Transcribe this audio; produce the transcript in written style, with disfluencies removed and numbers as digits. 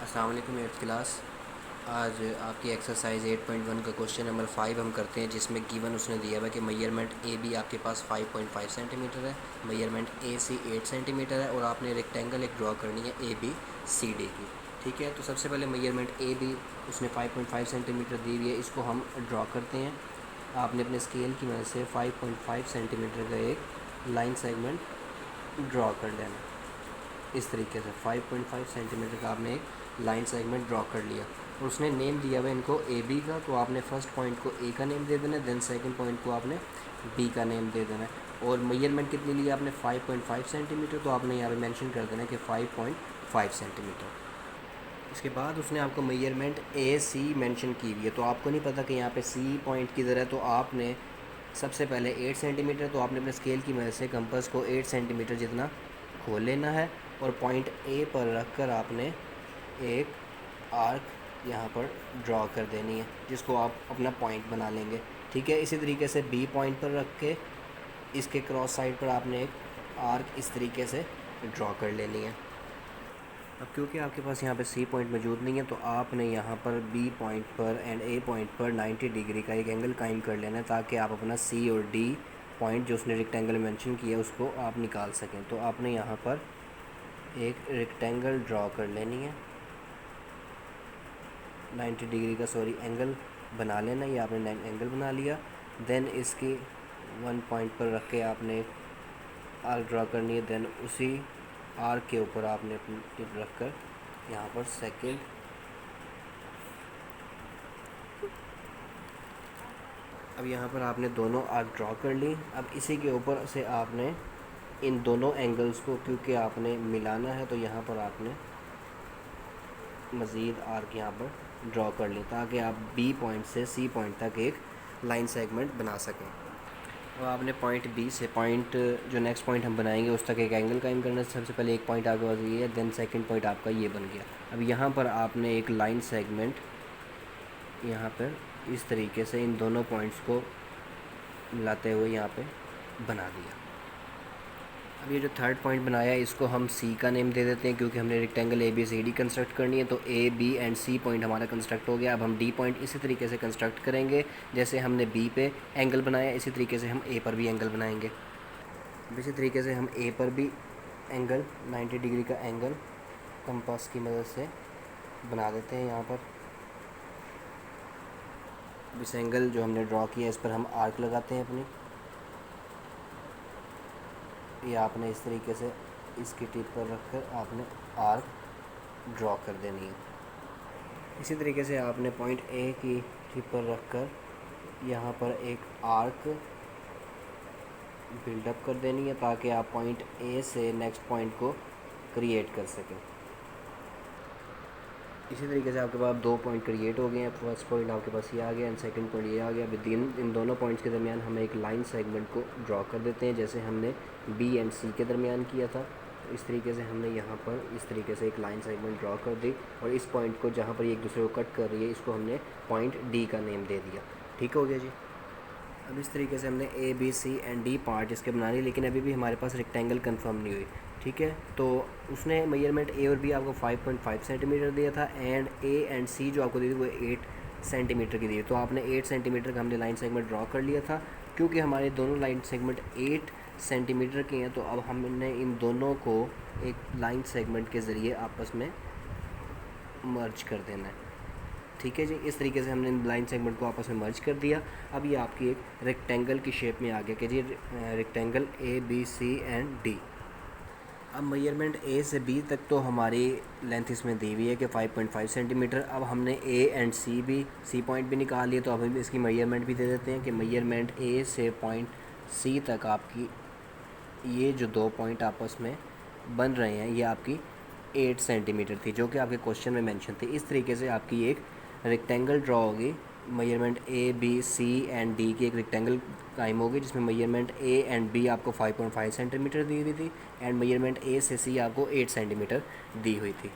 अस्सलाम वालेकुम eighth class. आज आपकी एक्सरसाइज 8.1 का क्वेश्चन नंबर 5 हम करते हैं, जिसमें गिवन उसने दिया हुआ है कि मेजरमेंट ए बी आपके पास 5.5 सेंटीमीटर है, मेजरमेंट ए सी 8 सेंटीमीटर है और आपने रेक्टेंगल एक ड्रॉ करनी है ए बी सी डी की। ठीक है, तो सबसे पहले मेजरमेंट ए बी उसने 5.5 सेंटीमीटर दी हुई है, इसको हम ड्रॉ करते हैं। आपने अपने स्केल की मदद से 5.5 सेंटीमीटर का एक लाइन सेगमेंट ड्रॉ कर लेना। इस तरीके से 5.5 सेंटीमीटर का आपने एक लाइन सेगमेंट ड्रॉ कर लिया और उसने नेम दिया हुआ है इनको ए बी का, तो आपने फ़र्स्ट पॉइंट को ए का नेम दे देना है, देन सेकंड पॉइंट को आपने बी का नेम दे देना है। और मेजरमेंट कितनी ली आपने 5.5 सेंटीमीटर, तो आपने यहाँ पे मेंशन कर देना है कि 5.5 सेंटीमीटर। इसके बाद उसने आपको मेजरमेंट ए सी मेंशन की हुई है, तो आपको नहीं पता कि यहाँ पे सी पॉइंट किधर है, तो आपने सबसे पहले 8 सेंटीमीटर, तो आपने अपने स्केल की मदद से कंपास को 8 सेंटीमीटर जितना खोल लेना है और पॉइंट ए पर रख कर आपने एक आर्क यहाँ पर ड्रॉ कर देनी है, जिसको आप अपना पॉइंट बना लेंगे। ठीक है, इसी तरीके से बी पॉइंट पर रख के इसके क्रॉस साइड पर आपने एक आर्क इस तरीके से ड्रॉ कर लेनी है। अब क्योंकि आपके पास यहाँ पे सी पॉइंट मौजूद नहीं है, तो आपने यहाँ पर बी पॉइंट पर एंड ए पॉइंट पर 90 डिग्री का एक एंगल कायम कर लेना है, ताकि आप अपना सी और डी पॉइंट जो उसने रेक्टेंगल मेंशन किया है उसको आप निकाल सकें। तो आपने यहाँ पर एक रेक्टेंगल ड्रॉ कर लेनी है, 90 डिग्री का एंगल बना लेना। ये आपने एंगल बना लिया। देन इसकी वन पॉइंट पर रख के आपने एक आर्क ड्रॉ करनी है। देन उसी आर्क के ऊपर आपने अपनी टिप रख कर यहाँ पर सेकेंड अब यहाँ पर आपने दोनों आर्क ड्रॉ कर ली। अब इसी के ऊपर से आपने इन दोनों एंगल्स को क्योंकि आपने मिलाना है, तो यहाँ पर आपने मज़ीद आर्क यहाँ पर ड्रॉ कर लें, ताकि आप बी पॉइंट से सी पॉइंट तक एक लाइन सेगमेंट बना सकें। अब आपने पॉइंट बी से पॉइंट जो नेक्स्ट पॉइंट हम बनाएंगे उस तक एक एंगल कायम करना है। सबसे पहले एक पॉइंट आगे बढ़ गया है, देन सेकंड पॉइंट आपका ये बन गया। अब यहाँ पर आपने एक लाइन सेगमेंट यहाँ पर इस तरीके से इन दोनों पॉइंट्स को मिलाते हुए यहाँ पे बना दिया। अब ये जो थर्ड पॉइंट बनाया है इसको हम सी का नेम दे देते हैं, क्योंकि हमने rectangle A B C D construct करनी है। तो A B and C point हमारा कंस्ट्रक्ट हो गया। अब हम डी पॉइंट इसी तरीके से कंस्ट्रक्ट करेंगे, जैसे हमने बी पे एंगल बनाया इसी तरीके से हम ए पर भी एंगल बनाएंगे। अब इसी तरीके से हम ए पर भी एंगल 90 डिग्री का एंगल कंपास की मदद से बना देते हैं यहाँ पर। इस एंगल जो हमने ड्रॉ किया इस पर हम आर्क लगाते हैं अपनी। ये आपने इस तरीके से इसकी टिप पर रखकर आपने आर्क ड्रॉ कर देनी है। इसी तरीके से आपने पॉइंट ए की टिप पर रखकर यहाँ पर एक आर्क बिल्डअप कर देनी है, ताकि आप पॉइंट ए से नेक्स्ट पॉइंट को क्रिएट कर सकें। इसी तरीके से आपके पास दो पॉइंट क्रिएट हो गए हैं। फर्स्ट पॉइंट आपके पास ये आ गया एंड सेकंड पॉइंट ये आ गया। अब इन दोनों पॉइंट्स के दरमियान हम एक लाइन सेगमेंट को ड्रॉ कर देते हैं, जैसे हमने बी एंड सी के दरमियान किया था। तो इस तरीके से हमने यहाँ पर इस तरीके से एक लाइन सेगमेंट ड्रॉ कर दी, और इस पॉइंट को जहाँ पर एक दूसरे को कट कर रही है इसको हमने पॉइंट डी का नेम दे दिया। ठीक हो गया जी। अब इस तरीके से हमने A B C and D part इसके बना लिए, लेकिन अभी भी हमारे पास रेक्टेंगल कंफर्म नहीं हुई। ठीक है, तो उसने मेजरमेंट ए और बी आपको 5.5 सेंटीमीटर दिया था, एंड ए एंड सी जो आपको दी थी वो 8 सेंटीमीटर की दी। तो आपने 8 सेंटीमीटर का हमने लाइन सेगमेंट ड्रॉ कर लिया था। क्योंकि हमारे दोनों लाइन सेगमेंट 8 सेंटीमीटर के हैं, तो अब हमने इन दोनों को एक लाइन सेगमेंट के ज़रिए आपस में मर्ज कर देना है। ठीक है जी, इस तरीके से हमने लाइन सेगमेंट को आपस में मर्ज कर दिया। अब ये आपकी एक रेक्टेंगल की शेप में आ गया कि जी rectangle A B C and D. अब मेजरमेंट ए से बी तक तो हमारी लेंथ इसमें दी हुई है कि 5.5 सेंटीमीटर। अब हमने ए एंड सी पॉइंट भी निकाल लिए, तो अब हम इसकी मेजरमेंट भी दे देते हैं कि मेजरमेंट ए से पॉइंट सी तक आपकी ये जो दो पॉइंट आपस में बन रहे हैं ये आपकी 8 सेंटीमीटर थी, जो कि आपके क्वेश्चन में मेंशन थी। इस तरीके से आपकी एक रेक्टेंगल ड्रॉ होगी। Measurement A B C and D की एक रेक्टेंगल कायम होगी, जिसमें मेजरमेंट ए एंड बी आपको 5.5 सेंटीमीटर दी हुई थी, एंड मेजरमेंट ए से सी आपको 8 सेंटीमीटर दी हुई थी।